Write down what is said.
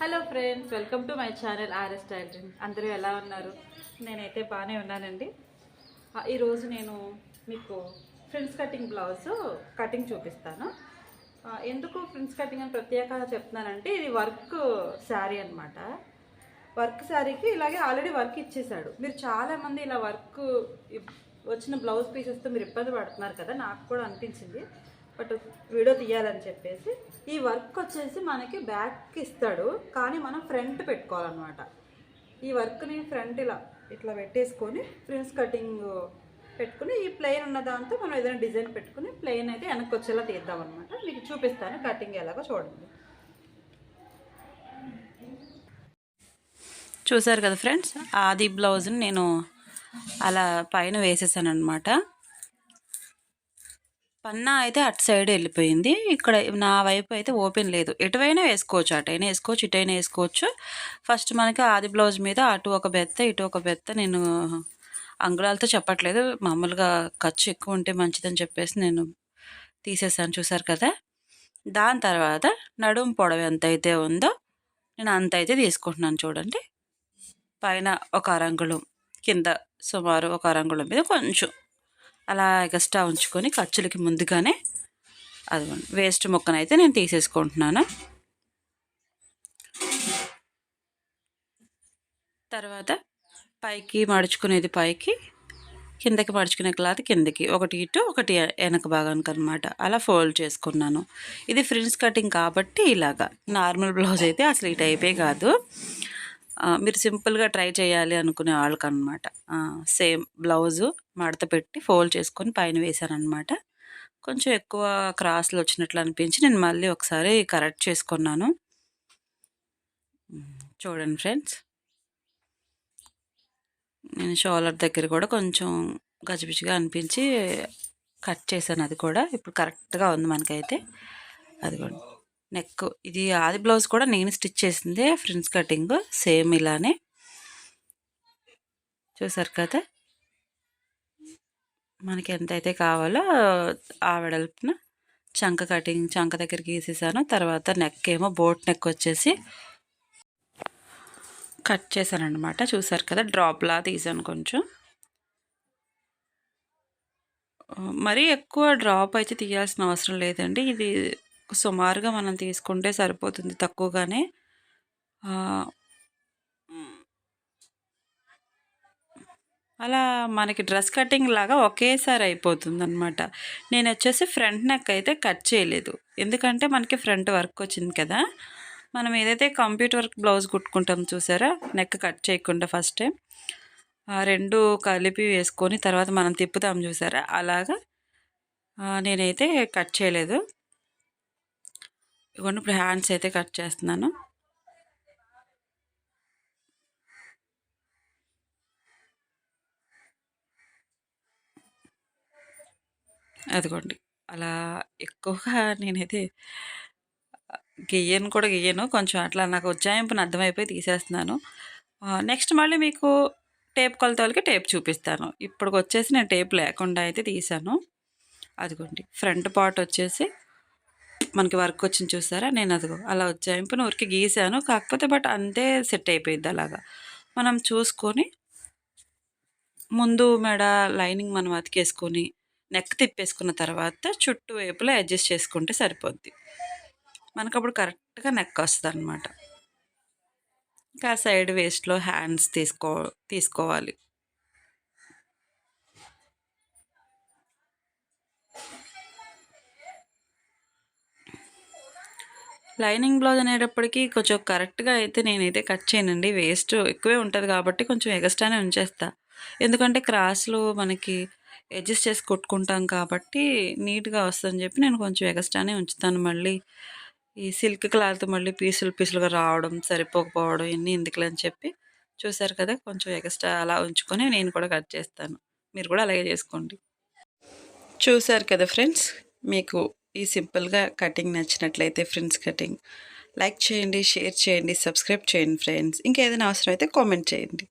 Hello friends, welcome to my channel RS tailoring. అందరూ ఎలా ఉన్నారు? నేనైతే బాగానే ఉన్నానండి. ఈరోజు నేను మీకు ఫ్రిల్స్ కటింగ్ బ్లౌజ్ కటింగ్ చూపిస్తాను. ఎందుకు ఫ్రిల్స్ కటింగ్ అని ప్రత్యేకంగా చెప్తున్నానంటే, ఇది వర్క్ శారీ అనమాట. వర్క్ శారీకి ఇలాగే ఆల్రెడీ వర్క్ ఇచ్చేసాడు. మీరు చాలామంది ఇలా వర్క్ వచ్చిన బ్లౌజ్ పీసెస్తో మీరు ఇబ్బంది పడుతున్నారు కదా, నాకు కూడా అనిపించింది. బట్ వీడియో తీయాలని చెప్పేసి ఈ వర్క్ వచ్చేసి మనకి బ్యాక్ ఇస్తాడు, కానీ మనం ఫ్రంట్ పెట్టుకోవాలన్నమాట. ఈ వర్క్ని ఫ్రంట్ ఇట్లా పెట్టేసుకొని ఫ్రిల్స్ కటింగ్ పెట్టుకుని ఈ ప్లెయిన్ ఉన్న దాంతో మనం ఏదైనా డిజైన్ పెట్టుకుని ప్లెయిన్ అయితే వెనక్కి వచ్చేలా తీద్దాం అనమాట. మీకు చూపిస్తాను కటింగ్ ఎలాగో చూడండి. చూసారు కదా ఫ్రెండ్స్, ఆది బ్లౌజ్ని నేను అలా పైన వేసేసాను అనమాట. పన్నా అయితే అటు సైడ్ వెళ్ళిపోయింది. ఇక్కడ నా వైపు అయితే ఓపెన్ లేదు. ఎటువైనా వేసుకోవచ్చు, అటైనా వేసుకోవచ్చు, ఇటైనా వేసుకోవచ్చు. ఫస్ట్ మనకి ఆది బ్లౌజ్ మీద అటు ఒక బెత్త ఇటు ఒక బెత్త, నేను అంగుళాలతో చెప్పట్లేదు, మామూలుగా ఖర్చు ఎక్కువ ఉంటే మంచిదని చెప్పేసి నేను తీసేసాను. చూసారు కదా. దాని తర్వాత నడుము పొడవు ఎంత అయితే ఉందో నేను అంత అయితే తీసుకుంటున్నాను. చూడండి, పైన ఒక అరంగుళం, కింద సుమారు ఒక అరంగుళం మీద కొంచెం అలా ఎక్స్ట్రా ఉంచుకొని ఖర్చులకి ముందుగానే అది వేస్ట్ ముక్కనైతే నేను తీసేసుకుంటున్నాను. తర్వాత పైకి మడుచుకునేది పైకి, కిందకి మడుచుకునే క్లాత్ కిందకి, ఒకటి ఇటు ఒకటి వెనక భాగానికి అనమాట అలా ఫోల్డ్ చేసుకున్నాను. ఇది ఫ్రిల్స్ కటింగ్ కాబట్టి ఇలాగా. నార్మల్ బ్లౌజ్ అయితే అసలు ఈ టైపే కాదు. మీరు సింపుల్గా ట్రై చేయాలి అనుకునే వాళ్ళకనమాట. సేమ్ బ్లౌజు మడత పెట్టి ఫోల్డ్ చేసుకొని పైన వేసాను అనమాట. కొంచెం ఎక్కువ క్రాస్లు వచ్చినట్లు అనిపించి నేను మళ్ళీ ఒకసారి కరెక్ట్ చేసుకున్నాను. చూడండి ఫ్రెండ్స్, నేను షోల్డర్ దగ్గర కూడా కొంచెం గజిబిజిగా అనిపించి కట్ చేశాను. అది కూడా ఇప్పుడు కరెక్ట్గా ఉంది మనకైతే. అదిగోండి నెక్, ఇది ఆది బ్లౌజ్ కూడా నేను స్టిచ్ చేసిందే ఫ్రిల్స్ కటింగ్, సేమ్ ఇలానే. చూసారు కదా, మనకి ఎంతైతే కావాలో ఆ వెడల్పున చంక కటింగ్, చంక దగ్గర గీసేసాను. తర్వాత నెక్ ఏమో బోట్ నెక్ వచ్చేసి కట్ చేశాను అనమాట. చూసారు కదా, డ్రాప్లా తీసాను. కొంచెం మరీ ఎక్కువ డ్రాప్ అయితే తీయాల్సిన అవసరం లేదండి. ఇది సుమారుగా మనం తీసుకుంటే సరిపోతుంది, తక్కువగానే. అలా మనకి డ్రెస్ కటింగ్ లాగా ఒకేసారి అయిపోతుంది అనమాట. నేను వచ్చేసి ఫ్రంట్ నెక్ అయితే కట్ చేయలేదు, ఎందుకంటే మనకి ఫ్రంట్ వర్క్ వచ్చింది కదా. మనం ఏదైతే కంప్యూటర్ వర్క్ బ్లౌజ్ కుట్టుకుంటాం చూసారా, నెక్ కట్ చేయకుండా ఫస్ట్ టైం రెండు కలిపి వేసుకొని తర్వాత మనం తిప్పుతాం చూసారా, అలాగా నేనైతే కట్ చేయలేదు. ఇవ్వండి, ఇప్పుడు హ్యాండ్స్ అయితే కట్ చేస్తున్నాను. అదిగోండి, అలా ఎక్కువగా నేనైతే గీయను, కొంచెం అట్లా నాకు ఉజ్జాయింపుని అర్థమైపోయి తీసేస్తున్నాను. నెక్స్ట్ మళ్ళీ మీకు టేప్ కొలతలకి టేప్ చూపిస్తాను. ఇప్పుడు వచ్చేసి నేను టేప్ లేకుండా అయితే తీసాను. అదిగోండి, ఫ్రంట్ పార్ట్ వచ్చేసి మనకి వర్క్ వచ్చింది చూసారా, నేను అదిగో అలా ఉజ్జాయింపుని ఊరికి గీసాను. కాకపోతే బట్ అంతే సెట్ అయిపోయింది. అలాగా మనం చూసుకొని ముందు మెడ లైనింగ్ మనం అతికేసుకొని నెక్ తిప్పేసుకున్న తర్వాత చుట్టూ వైపులో అడ్జస్ట్ చేసుకుంటే సరిపోద్ది. మనకప్పుడు కరెక్ట్గా నెక్ వస్తుంది అనమాట. ఇంకా సైడ్ వేస్ట్లో హ్యాండ్స్ తీసుకోవాలి. లైనింగ్ బ్లౌజ్ అనేటప్పటికీ కొంచెం కరెక్ట్గా అయితే నేనైతే కట్ చేయనండి, వేస్ట్ ఎక్కువే ఉంటుంది కాబట్టి కొంచెం ఎగస్ట్రానే ఉంచేస్తా. ఎందుకంటే క్రాస్లు మనకి అడ్జస్ట్ చేసి కొట్టుకుంటాం కాబట్టి నీట్గా వస్తుందని చెప్పి నేను కొంచెం ఎగస్ట్రానే ఉంచుతాను. మళ్ళీ ఈ సిల్క్ క్లాత్ మళ్ళీ పీసులుగా రావడం, సరిపోకపోవడం, ఇవన్నీ ఎందుకులే అని చెప్పి. చూసారు కదా, కొంచెం ఎక్స్ట్రా అలా ఉంచుకొని నేను కూడా కట్ చేస్తాను. మీరు కూడా అలాగే చేసుకోండి. చూసారు కదా ఫ్రెండ్స్, మీకు ఈ సింపుల్గా కటింగ్ నచ్చినట్లయితే ఫ్రెండ్స్ కటింగ్ లైక్ చేయండి, షేర్ చేయండి, సబ్స్క్రైబ్ చేయండి ఫ్రెండ్స్. ఇంకేదైనా అవసరం అయితే కామెంట్ చేయండి.